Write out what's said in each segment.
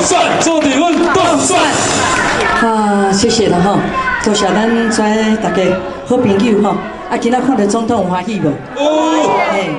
算，做离婚都算。啊，谢谢了哈，多谢咱遮大家好朋友哈。啊，今仔看到总统欢喜无？哦。嘿。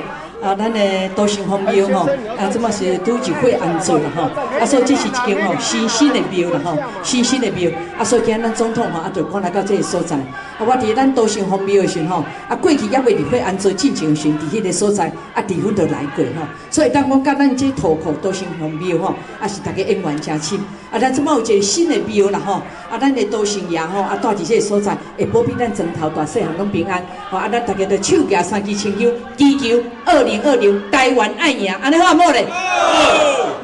啊，咱的都城隍庙吼，啊，即马是拄入伙安做啦吼，啊，所以这是一间吼新的庙啦吼，新的庙，啊，所以今咱总统吼，啊，就赶来到这个所在。啊，我伫咱都城隍庙的时候吼，啊，过去也未入伙安做进前时，伫迄个所在，啊，离婚就来过吼，所以当讲甲咱这土库都城隍庙吼，啊，是大家缘缘真深。啊，咱即马有一个新的庙啦吼，啊，咱的都城爷吼，啊，住伫这个所在，会保庇咱庄头大细汉拢平安。吼，啊，咱大家就手举三支青球，祈求2020台湾爱赢，安尼好啊冇咧？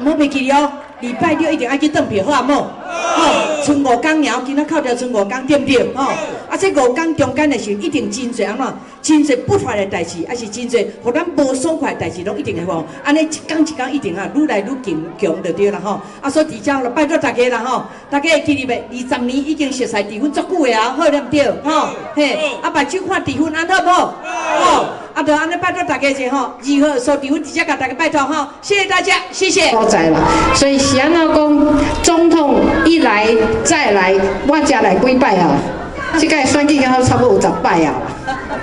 唔好袂记哦，礼拜六一定爱去登票，好啊冇？吼，剩5天了，今仔扣掉剩5天，对不对？吼，啊，这5天中间的时候，一定真侪安怎？真侪不快的代志，还是真侪互咱无爽快的代志，拢一定会吼。安尼一天一定啊，愈来愈强就对啦吼。啊，所以伫遮就拜托大家啦吼，大家会记哩袂？20年已经熟悉离婚足久的啊，好对不对？吼，嘿，啊，目睭看离婚安好无？好，啊，就安尼拜托大家者吼，如何说离婚直接甲大家拜托吼，谢谢大家，谢谢。所在啦，所以是安怎讲，总统一来再来，我才来几摆啊？即个选举刚好差不多有10摆啊啦。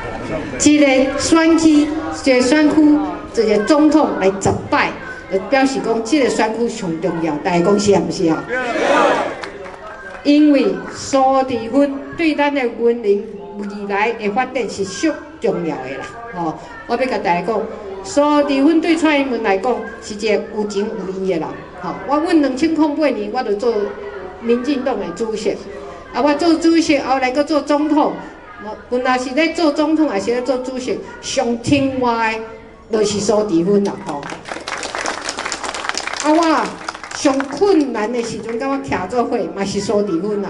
一个选区，一个选区，一个总统来10摆，就表示讲这个选区上重要。大家讲是啊，不是啊？因为疏离婚对咱的文明未来的发展是足重要的啦。吼，我要甲大家讲，疏离婚对蔡英文来讲是一个有情有义的人。吼，阮2008年我就做民进党的主席，啊，我做主席后来搁做总统。本来是咧做总统，还是咧做主席，上听话的，就是疏离婚啦吼。啊，我上困难的时阵，甲我徛做伙，嘛是疏离婚啦。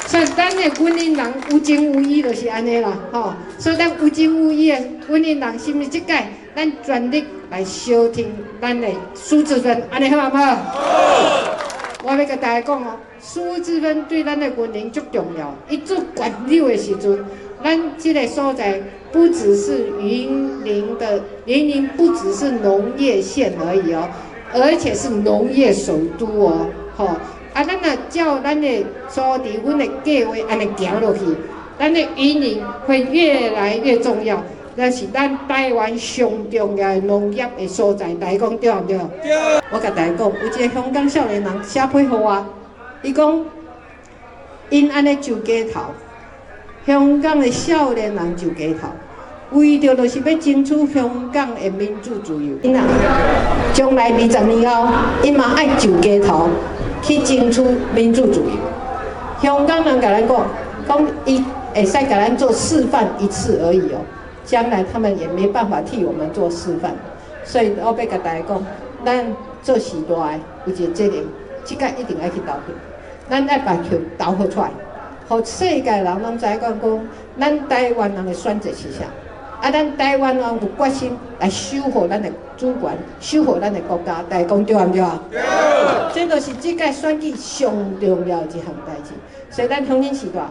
所以咱的婚姻人有情有义，就是安尼啦吼。所以咱有情有义的婚姻人，是毋是即届咱全力来收听咱的苏志芬，安尼好唔好？我要甲大家讲哦，苏志芬对咱的文林足重要。伊做管柳的时阵，咱这个所在不只是云林不只是农业县而已哦，而且是农业首都哦，吼。啊，咱若照咱的疏离婚的计划安尼行落去，咱的云林会越来越重要。那是咱台湾上重要的农业的所在，大家讲对唔对？对。我甲大家讲，有一个香港少年人写批互我，伊讲因安尼就街头，香港的少年人就街头，为着就是要争取香港的民主自由。因啊，将来20年后，因嘛爱就街头去争取民主自由。香港人甲咱讲伊会使甲咱做示范一次而已哦。将来他们也没办法替我们做示范，所以我要甲大家讲，咱做时代的有一个责任，即届一定要去投票，咱要把票投好出来，互世界人拢知影讲，咱台湾人的选择是啥，啊，咱台湾人有决心来守护咱的主权，守护咱的国家，大家讲对唔对啊？对。这就是即届选举上重要一项代志，所以咱乡亲时代，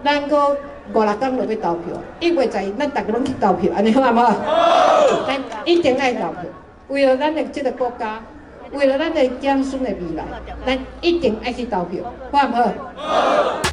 咱个。5、6天就要投票，1月11日咱大家拢去投票，安尼好唔好？好。咱一定爱投票，为了咱的这个国家，为了咱的子孙的未来，咱一定爱去投票，好唔好？好。